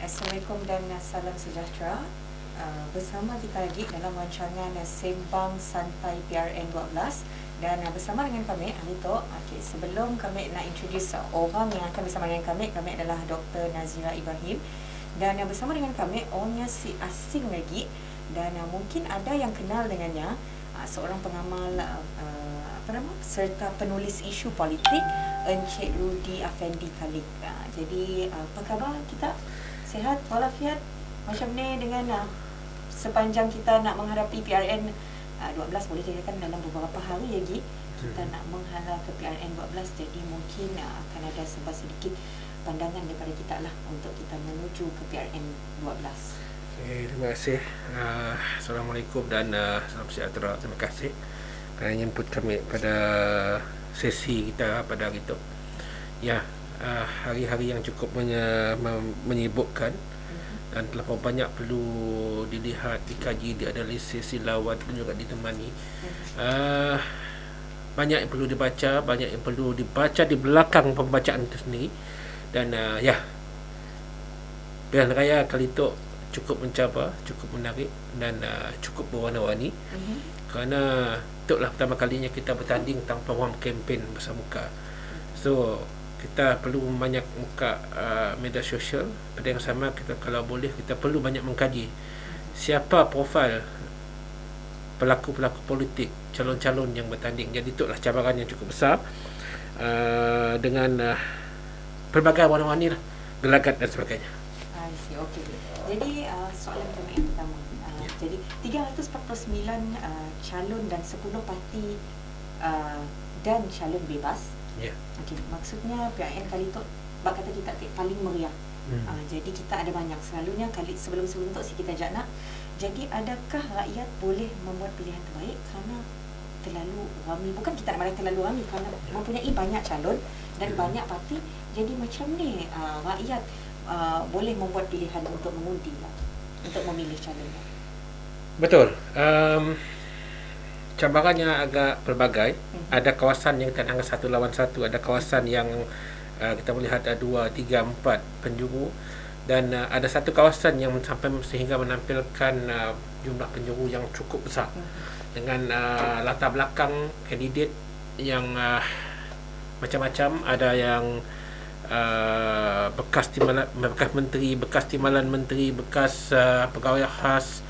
Assalamualaikum dan salam sejahtera. Bersama kita lagi dalam rancangan Sembang Santai PRN 12 dan bersama dengan kami Anito. Sebelum kami nak introduce orang yang akan bersama dengan kami adalah Dr. Nazira Ibrahim, dan bersama dengan kami orangnya si asing lagi dan mungkin ada yang kenal dengannya, seorang pengamal serta penulis isu politik, Encik Rudy Afendi Khalid. Jadi apa khabar kita? Sihat walafiat? Macam ni dengan sepanjang kita nak menghadapi PRN 12, boleh dikatakan dalam beberapa hari lagi kita nak menghala ke PRN 12. Jadi mungkin akan ada sebab sedikit pandangan daripada kita lah untuk kita menuju ke PRN 12. Terima kasih. Assalamualaikum dan salam sejahtera. Terima kasih kerana jemput kami pada sesi kita pada hari itu. Ya, hari-hari yang cukup menyibukkan dan terlalu banyak perlu dilihat, dikaji, dianalisis, dilawat dan juga ditemani. Banyak yang perlu dibaca, banyak yang perlu dibaca di belakang pembacaan itu sendiri. Dan pilihan raya kali itu cukup mencabar, cukup menarik dan cukup berwarna-warni. Kerana itulah pertama kalinya kita bertanding tanpa ruang kempen besar muka. So kita perlu banyak muka media sosial. Pada yang sama, kita kalau boleh kita perlu banyak mengkaji siapa profil pelaku-pelaku politik, calon-calon yang bertanding. Jadi itulah cabaran yang cukup besar, dengan pelbagai warna-warni lah, gelagat dan sebagainya. Okey. Jadi soalan kami yang pertama, jadi 349 calon dan 10 parti dan calon bebas. Ya. Okey, maksudnya PRN kali tu bak kata kita paling meriah. Jadi kita ada banyak, selalunya kali sebelum tu kita nak. Jadi adakah rakyat boleh membuat pilihan terbaik kerana terlalu ramai? Bukan kita nak marah terlalu ramai, kerana mempunyai banyak calon dan banyak parti. Jadi macam ni rakyat boleh membuat pilihan untuk mengundi lah, untuk memilih calonnya. Betul. Cabarannya agak pelbagai. Ada kawasan yang tak hanya satu lawan satu, ada kawasan yang kita melihat ada 2, 3, 4 penjuru, dan ada satu kawasan yang sampai sehingga menampilkan jumlah penjuru yang cukup besar, dengan latar belakang kandidat yang macam-macam. Ada yang bekas menteri, bekas timbalan menteri, bekas pegawai khas,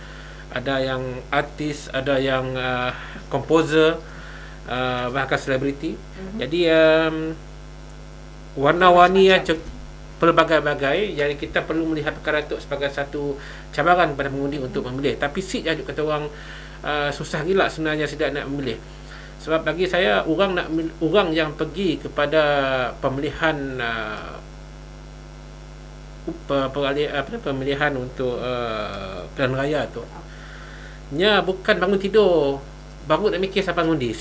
ada yang artis, ada yang komposer, bahkan selebriti. Jadi warna-warni yang pelbagai-bagai. Jadi kita perlu melihat perkara itu sebagai satu cabaran pada mengundi untuk memilih. Tapi sik je kata orang, susah gila sebenarnya tidak nak memilih. Sebab bagi saya, orang yang pergi kepada pemilihan pemilihan untuk pilihan raya tu, nya bukan bangun tidur baru nak mikir siapa mengundi.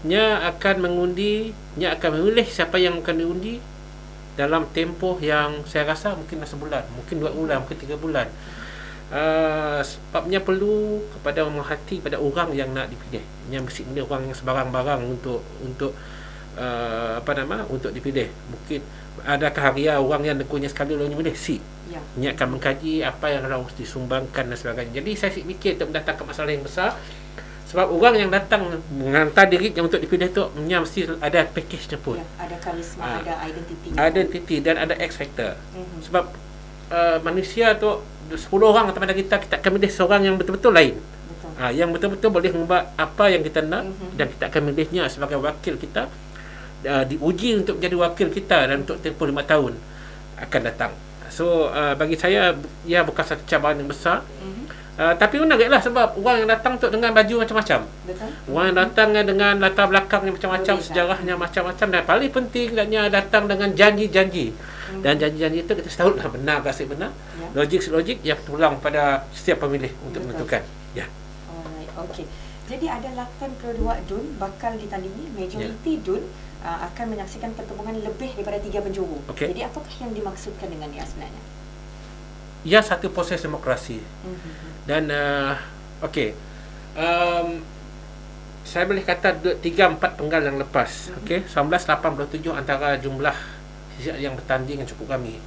Nya akan mengundi, nya akan memilih siapa yang akan diundi dalam tempoh yang saya rasa mungkin sebulan, mungkin 2 bulan, mungkin 3 bulan. Sebabnya perlu kepada memerhati pada orang yang nak dipilih. Yang mesti pilih orang yang sebarang-barang untuk untuk dipilih. Mungkin adakah haria orang yang nekunya sekali lalu pilih Nya akan mengkaji apa yang harus disumbangkan dan sebagainya. Jadi saya fikir untuk mendatangkan masalah yang besar. Sebab orang yang datang menghantar diri yang untuk dipilih tu mesti ada package-nya pun. Ada karisma, ada identiti dan ada X factor. Sebab manusia tu 10 orang atau pada kita akan pilih seorang yang betul-betul lain. Yang betul-betul boleh membuat apa yang kita nak, dan kita akan memilihnya sebagai wakil kita, diuji untuk menjadi wakil kita dan untuk tempoh 5 tahun akan datang. So bagi saya, ia bukan satu cabaran yang besar. Tapi menariklah sebab orang yang datang tu dengan baju macam-macam. Orang yang datang dengan latar belakang yang macam-macam, sejarahnya macam-macam, dan paling penting datang dengan janji-janji. Dan janji-janji itu kita tahu lah benar ke tak benar. Logik yang terulang pada setiap pemilih untuk menentukan. Ya. Alright, okey. Jadi ada 82 DUN bakal ditandingi. Majoriti DUN akan menyaksikan pertemuan lebih daripada 3 penjuru. Jadi apakah yang dimaksudkan dengan ia sebenarnya? Ya, satu proses demokrasi. Dan saya boleh kata 3-4 penggal yang lepas. 1987 antara jumlah yang bertanding yang cukup ramai.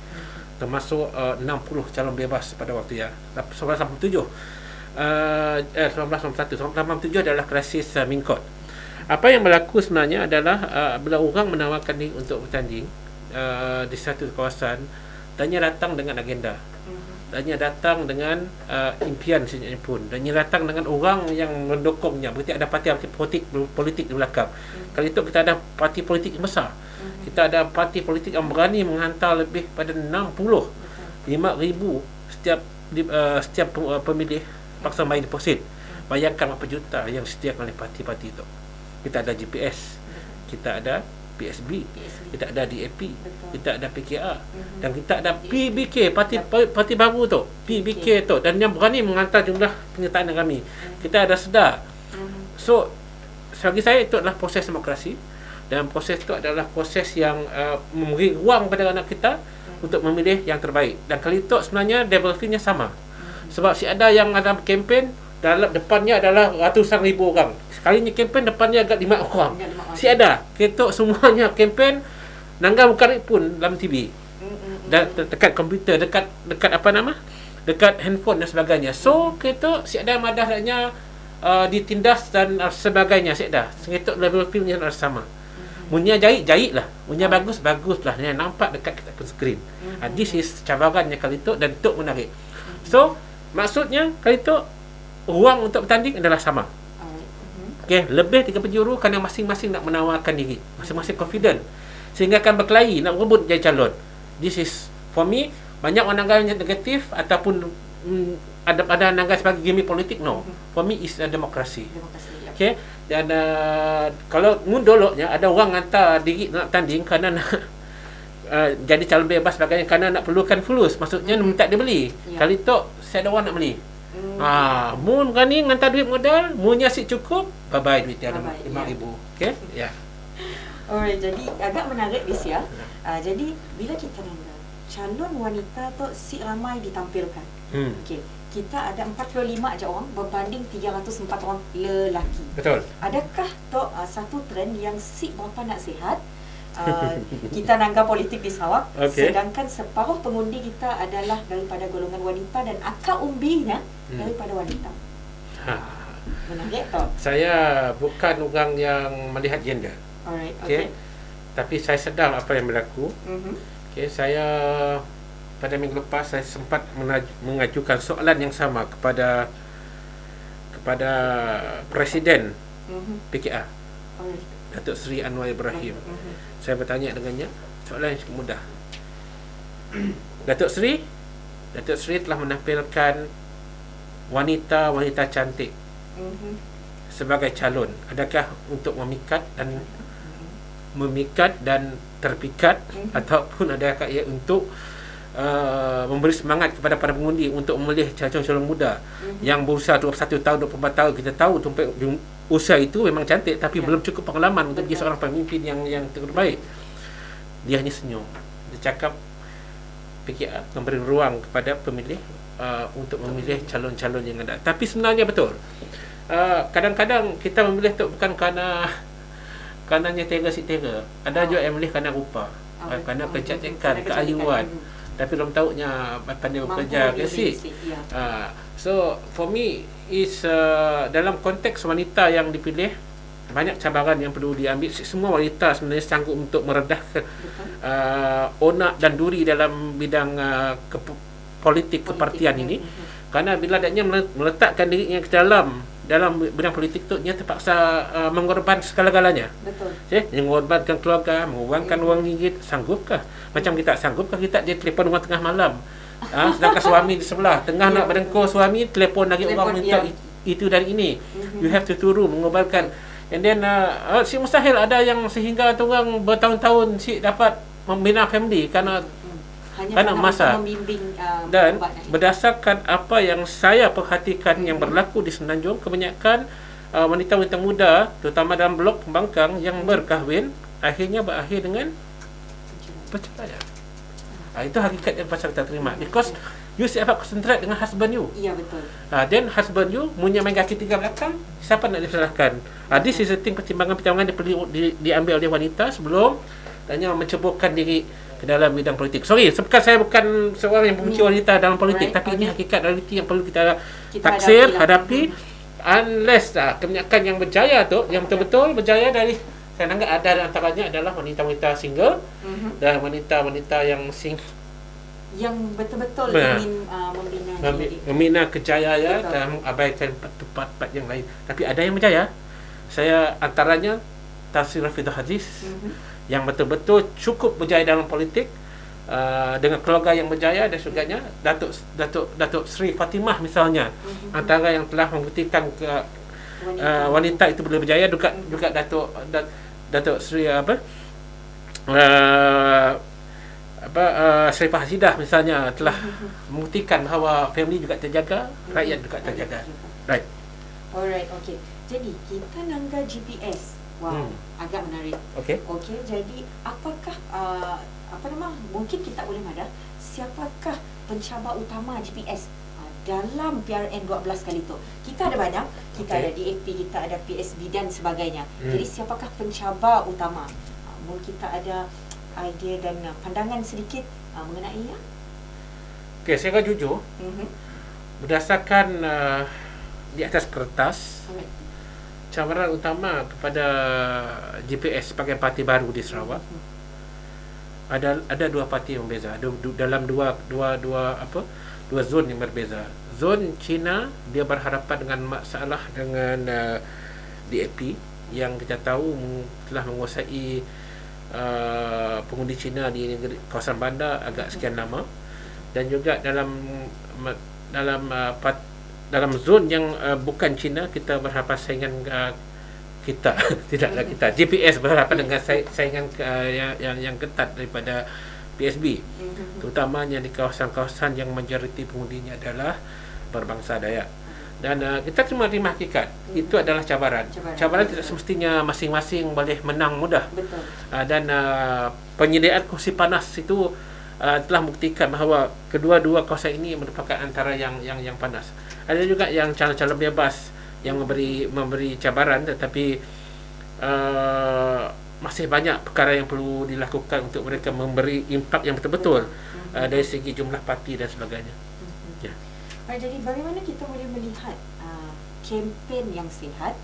termasuk 60 calon bebas pada waktu 1987. 1987 adalah krisis Mingkot. Apa yang berlaku sebenarnya adalah bila orang menawarkan diri untuk bertanding di satu kawasan, tanya datang dengan agenda, tanya datang dengan impian sebenarnya pun, tanya datang dengan orang yang mendukungnya. Berarti ada parti politik di belakang. Kali itu kita ada parti politik yang besar. Kita ada parti politik yang berani menghantar lebih pada 5,000 setiap pemilih paksa bayar deposit. Bayangkan berapa juta yang disediakan oleh parti-parti itu. Kita ada GPS, kita ada PSB, kita ada DAP, kita ada PKR, dan kita ada PBK, parti baru tu, PBK tu, dan yang berani menghantar jumlah penyertaan kami. Kita ada sedar. So, bagi saya itu adalah proses demokrasi, dan proses itu adalah proses yang memberi ruang kepada anak kita untuk memilih yang terbaik. Dan kali itu sebenarnya devil feel-nya sama. Sebab si ada yang ada kempen, dalam depannya adalah ratusan ribu orang. Sekalinya kempen depannya agak 5 orang. Si ada. Ketok semuanya kempen, nangga bukan pun dalam TV. Dan dekat komputer, dekat apa nama? Dekat handphone dan sebagainya. So, ketok si ada madahnya ditindas dan sebagainya. Si ada. Ketok level feel-nya adalah sama. Munya jahit lah. Munya bagus lah. Yang nampak dekat kita pun skrin. This is cabarannya kali itu dan itu menarik. So, maksudnya kali itu ruang untuk bertanding adalah sama. Okey, lebih 3 penjuru kerana masing-masing nak menawarkan diri. Masing-masing confident. Sehingga akan berkelahi nak rebut jadi calon. This is for me, banyak orang anggap yang negatif ataupun ada anggap sebagai gimmick politik. No. For me is a demokrasi. Okey, dan kalau mundoloknya ada orang hantar diri nak tanding kerana nak jadi calon bebas sebagainya kerana nak perlukan fulus. Maksudnya minta dia beli. Kali tu saya ada orang nak beli. Mun berani hantar duit modal, munnya si cukup, bye-bye duit dia 5,000. Okey? Ya. Alright, jadi agak menarik bis ya. Jadi bila kita nangga calon wanita tu si ramai ditampilkan. Okey. Kita ada 45 aja orang berbanding 304 orang lelaki. Betul. Adakah tu satu trend yang si berapa nak sihat? Kita nangga politik di Sarawak, sedangkan separuh pengundi kita adalah daripada golongan wanita dan akar umbinya daripada wanita. Menarik tak? Saya bukan orang yang melihat gender. Alright, okay. Tapi saya sedar apa yang berlaku. Okay, saya pada minggu lepas saya sempat mengajukan soalan yang sama kepada Presiden PKR, Datuk Seri Anwar Ibrahim. Saya bertanya dengannya, soalan yang cukup mudah. Datuk Seri telah menampilkan wanita-wanita cantik sebagai calon. Adakah untuk memikat dan terpikat ataupun adakah ia untuk memberi semangat kepada para pengundi untuk memilih calon-calon muda yang berusia 21 tahun, 24 tahun. Kita tahu tumpai usia itu memang cantik tapi belum cukup pengalaman untuk menjadi seorang pemimpin yang terbaik. Dia hanya senyum. Dia cakap PKR memberi ruang kepada pemilih untuk memilih calon-calon yang ada. Tapi sebenarnya betul. Kadang-kadang kita memilih tu bukan kerana nyetera sitera. Ada juga yang memilih kerana rupa, kerana kecantikan, keayuan. Tapi belum tahunya pandai bekerja ke si. So for me is dalam konteks wanita yang dipilih, banyak cabaran yang perlu diambil. Semua wanita sebenarnya sanggup untuk meredahkan onak dan duri dalam bidang politik kepartian ini. Kerana bila adanya meletakkan dirinya ke dalam bidang politik tu, dia terpaksa mengorbankan segala-galanya. Betul. Mengorbankan keluarga, mengorbankan wang ringgit. Sanggupkah? Macam kita sanggupkah kita dia telefon orang tengah malam? Sedangkan suami di sebelah tengah nak berdengkur, suami telefon lagi orang minta itu dan ini. You have to turun mengorbankan. And then si mustahil ada yang sehingga orang bertahun-tahun si dapat membina family kerana masa. Dan berdasarkan apa yang saya perhatikan yang berlaku di Semenanjung, kebanyakan wanita-wanita muda terutama dalam blok pembangkang yang berkahwin akhirnya berakhir dengan perceraian. Itu hakikat yang pasal kita terima, because you siapa concentrate dengan husband you. Ya, betul. Then husband you punya main kaki tiga belakang, siapa nak disalahkan? This is a thing pertimbangan dia perlu diambil oleh wanita sebelum tanya menceburkan diri ke dalam bidang politik. Sorry, sebab saya bukan seorang yang membenci wanita dalam politik, tapi ini hakikat realiti yang perlu kita taksir, hadapi. Unless kebanyakan yang berjaya tu, yang betul-betul berjaya dari, saya anggap ada antaranya adalah wanita-wanita single dan wanita-wanita yang yang betul-betul ingin membina kejayaan dan mengabaikan tempat-tempat yang lain. Tapi ada yang berjaya. Saya antaranya Tafsir Rafidah Hadis yang betul-betul cukup berjaya dalam politik, dengan keluarga yang berjaya dan sebagainya. Datuk Sri Fatimah misalnya, antara yang telah membuktikan wanita itu boleh berjaya. Juga Datuk Sri Sharifah Hasidah misalnya telah membuktikan bahawa family juga terjaga, rakyat juga terjaga. Right. Alright, okay. Jadi kita nangga GPS. Wow, agak menarik. Okay. Okay, jadi apakah mungkin kita boleh madah siapakah pencabar utama GPS dalam PRN 12 kali itu? Kita ada banyak, kita ada DAP, kita ada PSB dan sebagainya. Jadi siapakah pencabar utama? Mungkin kita ada idea dan pandangan sedikit mengenainya? Okey, saya akan jujur. Berdasarkan di atas kertas, cabaran utama kepada GPS sebagai parti baru di Sarawak, ada dua parti yang berbeza. Dalam dua zon yang berbeza. Zon Cina, dia berhadapan dengan masalah dengan DAP yang kita tahu telah menguasai pengundi Cina di negeri kawasan bandar agak sekian lama. Dan juga dalam zon yang bukan Cina, kita berhadapan saingan kita tidaklah kita GPS berhadapan dengan saingan yang ketat daripada PSB, terutamanya di kawasan-kawasan yang majoriti pengundinya adalah berbangsa Dayak. Dan kita terima hakikat itu adalah cabaran tidak semestinya masing-masing boleh menang mudah. Betul. Dan penyediaan kursi panas itu telah membuktikan bahawa kedua-dua kawasan ini merupakan antara yang panas. Ada juga yang calon-calon bebas yang memberi cabaran, tetapi masih banyak perkara yang perlu dilakukan untuk mereka memberi impak yang betul-betul dari segi jumlah parti dan sebagainya. Jadi bagaimana kita boleh melihat kempen yang sihat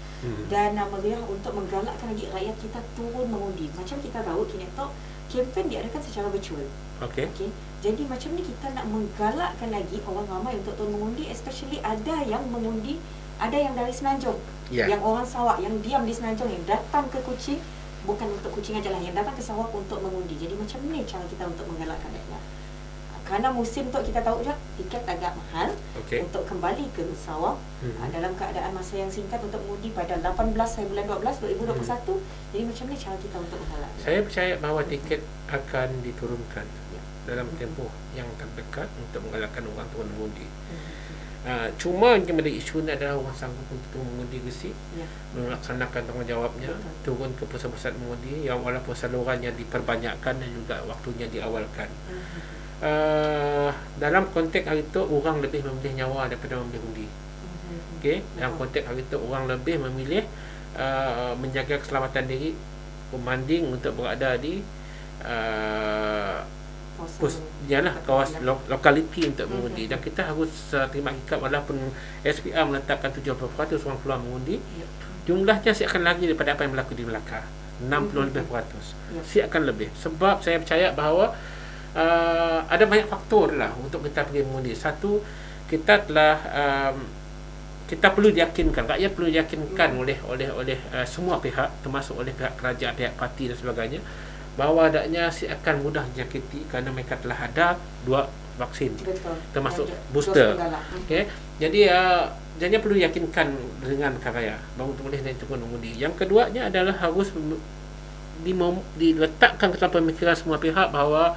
dan melihat untuk menggalakkan lagi rakyat kita turun mengundi. Macam kita tahu kini tu kempen diadakan secara virtual. Okay. Jadi macam ni kita nak menggalakkan lagi orang ramai untuk turun mengundi, especially ada yang mengundi, ada yang dari Semenanjung, yang orang Sarawak yang diam di Semenanjung, yang datang ke Kuching, bukan untuk Kuching ajalah, yang datang ke Sarawak untuk mengundi. Jadi macam ni cara kita untuk menggalakkan rakyat. Kerana musim tu kita tahu je tiket agak mahal untuk kembali ke Sarawak dalam keadaan masa yang singkat untuk mengundi pada 18 hari bulan 12 2021. Jadi macam ni cara kita untuk menggalak. Saya percaya bahawa tiket akan diturunkan dalam tempoh yang terdekat untuk menggalakkan orang turun mengundi. Cuma yang menjadi isu ni adalah orang sanggup untuk mengundi ke melaksanakan tanggungjawabnya, turun ke pusat-pusat mengundi yang walaupun salurannya diperbanyakkan dan juga waktunya diawalkan. Dalam konteks hari itu orang lebih memilih nyawa daripada memilih undi. Dalam konteks hari itu orang lebih memilih menjaga keselamatan diri berbanding untuk berada di kawasan lokaliti untuk mengundi. Dan kita harus terima hakikat walaupun SPR meletakkan 70% orang keluar mengundi, jumlahnya siapkan lagi daripada apa yang berlaku di Melaka, 60% siapkan lebih. Sebab saya percaya bahawa ada banyak faktor lah untuk kita pergi mengundi. Satu, kita telah kita perlu diyakinkan, rakyat perlu diyakinkan oleh semua pihak, termasuk oleh pihak kerajaan, pihak parti dan sebagainya, bahawa adanya akan mudah dijangkiti kerana mereka telah ada 2 vaksin. Betul. Termasuk booster. Jadi perlu diyakinkan dengan karya baru boleh turun mengundi. Yang keduanya adalah harus diletakkan ke dalam pemikiran semua pihak bahawa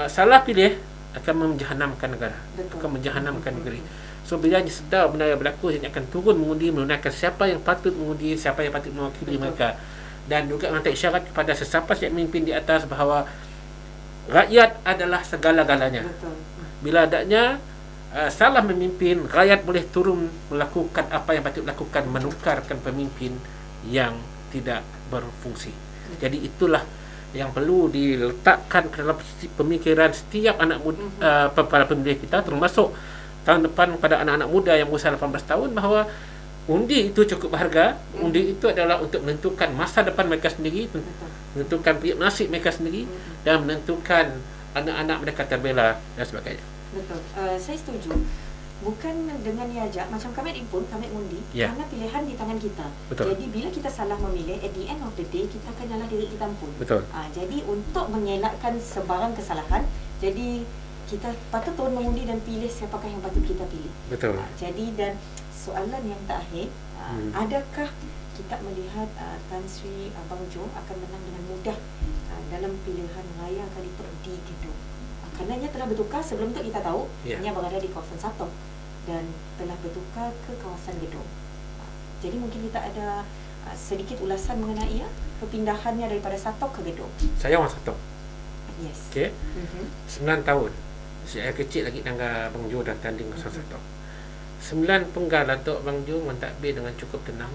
salah pilih akan menjahanamkan negara. Akan menjahanamkan negeri. So bila sedar benda yang berlaku, dia akan turun mengundi, menunjukkan siapa yang patut mengundi, siapa yang patut mewakili mereka. Dan juga menghantar isyarat kepada sesiapa yang memimpin di atas bahawa rakyat adalah segala-galanya. Bila adanya salah memimpin, rakyat boleh turun melakukan apa yang patut lakukan, menukarkan pemimpin yang tidak berfungsi. Jadi itulah yang perlu diletakkan ke dalam pemikiran setiap anak muda, para pemilih kita, termasuk tahun depan pada anak-anak muda yang berusia 18 tahun, bahawa undi itu cukup berharga. Undi itu adalah untuk menentukan masa depan mereka sendiri, menentukan nasib mereka sendiri, dan menentukan anak-anak mereka terbela dan sebagainya. Betul. Saya setuju. Bukan dengan niaja, macam kami pun kami undi, karena pilihan di tangan kita. Betul. Jadi bila kita salah memilih, at the end of the day kita akan nyalah diri kita pun. Betul. Jadi untuk mengelakkan sebarang kesalahan, jadi kita patut turun mengundi dan pilih siapakah yang patut kita pilih. Betul. Jadi dan soalan yang terakhir, adakah kita melihat Tan Sri Abang Jo akan menang dengan mudah dalam pilihan raya kali itu di Gedong? Kerana ia telah bertukar, sebelum itu kita tahu ia berada di kawasan Satong dan telah bertukar ke kawasan Gedong. Jadi mungkin kita ada sedikit ulasan mengenai perpindahannya daripada Satong ke Gedong. Saya orang Satong. Yes. Okey. 9 tahun. Saya kecil lagi tangga Abang Jo dah tanding kawasan Satong. 9 penggal Datuk Abang Jo mentadbir dengan cukup tenang.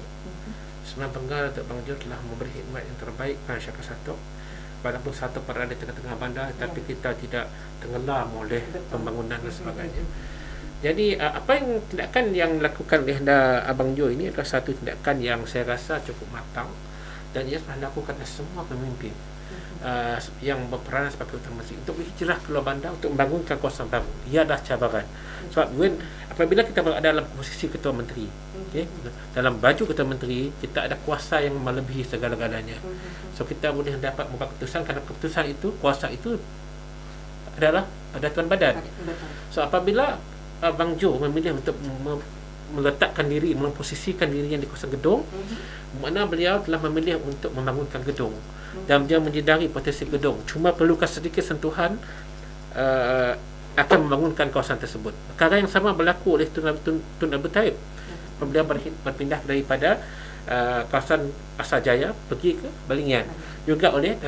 9 penggal Datuk Abang Jo telah memberi khidmat yang terbaik pada masyarakat Satong. Walaupun satu berada di tengah-tengah bandar, tapi kita tidak tenggelam oleh pembangunan dan sebagainya. Jadi apa yang tindakan yang dilakukan oleh Abang Jo ini adalah satu tindakan yang saya rasa cukup matang, dan ia telah dilakukan oleh semua pemimpin yang berperanan sebagai utama untuk berhijrah keluar bandar untuk membangunkan kawasan baru. Ia adalah cabaran. Sebab apabila kita berada dalam posisi ketua menteri, dalam baju ketua menteri, kita ada kuasa yang melebihi segala-galanya. So kita boleh dapat membuat keputusan, kerana keputusan itu, kuasa itu adalah pada Tuan Badan. So apabila Abang Jo memilih untuk meletakkan diri, memposisikan dirinya di kawasan Gedong, mana beliau telah memilih untuk membangunkan Gedong, dan dia menyedari potensi Gedong, cuma perlukan sedikit sentuhan akan membangunkan kawasan tersebut. Perkara yang sama berlaku oleh Tun Abu Taib. Beliau berpindah daripada kawasan Asajaya pergi ke Balingian. Juga oleh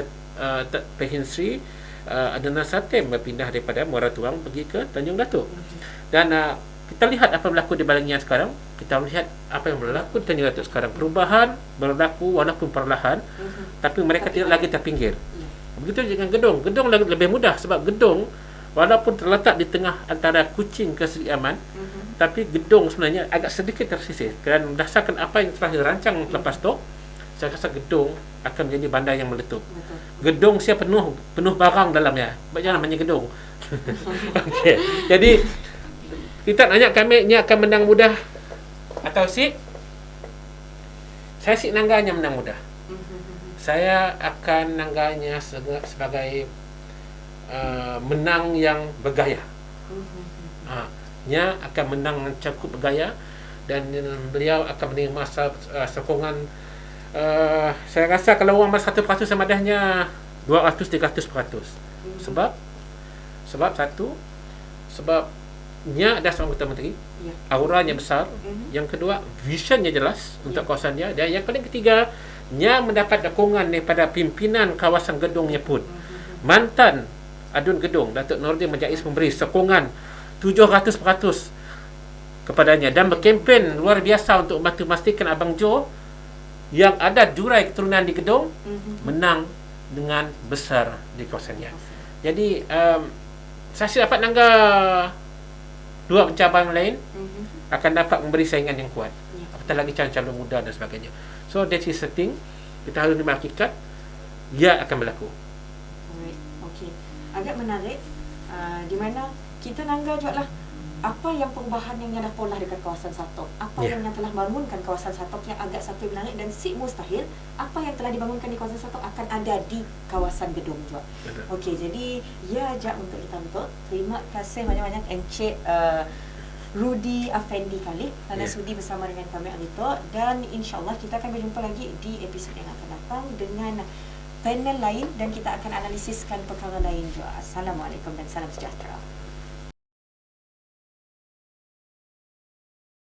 Pehin Sri Adnan Satem berpindah daripada Muara Tuang pergi ke Tanjung Datuk. Dan kita lihat apa berlaku di Balingian sekarang. Kita melihat apa yang berlaku di Tanjung Datuk sekarang. Perubahan berlaku walaupun perlahan, tapi mereka tidak lagi terpinggir. Begitu dengan Gedong. Gedong lebih mudah sebab Gedong walaupun terletak di tengah antara Kuching ke Seri Aman, tapi Gedong sebenarnya agak sedikit tersisih. Kerana berdasarkan apa yang telah dirancang lepas tu, saya rasa Gedong akan menjadi bandar yang meletup. Gedong saya penuh barang dalamnya. Macam namanya Gedong. Okay. Jadi kita nanya kami ni akan menang mudah atau sik? Saya sik nangganya menang mudah. Saya akan nangganya sebagai menang yang bergaya. Nya akan menang dengan cukup bergaya, dan beliau akan menerima sokongan. Saya rasa kalau orang 1% sama adanya 200-300%. Sebab nya ada seorang ketua menteri, auranya besar. Yang kedua, visionnya jelas untuk kawasan dia. Dan yang paling ketiga, nya mendapat dukungan daripada pimpinan kawasan Gedongnya pun. Mantan Adun Gedong, Datuk Nordin Majais, memberi sokongan 700% kepadanya dan berkempen luar biasa untuk membantu memastikan Abang Jo yang ada jurai keturunan di Gedong menang dengan besar di kawasannya. Jadi saya dapat nangga dua pencapaian lain akan dapat memberi saingan yang kuat. Apatah lagi calon-calon muda dan sebagainya. So that is the thing. Kita harus menerima hakikat, ia akan berlaku. Alright, okay. Agak menarik di mana kita nangga juga lah apa yang perubahan yang dah pola dekat kawasan Satong, apa yang telah bangunkan kawasan Satong yang agak satu menarik, dan si mustahil apa yang telah dibangunkan di kawasan Satong akan ada di kawasan Gedong juga. Okey, jadi ya ajak untuk kita betul. Terima kasih banyak-banyak Encik Rudy Afendi kali kerana sudi bersama dengan kami hari itu, dan insya-Allah kita akan berjumpa lagi di episod yang akan datang dengan panel lain dan kita akan analisiskan perkara lain juga. Assalamualaikum dan salam sejahtera.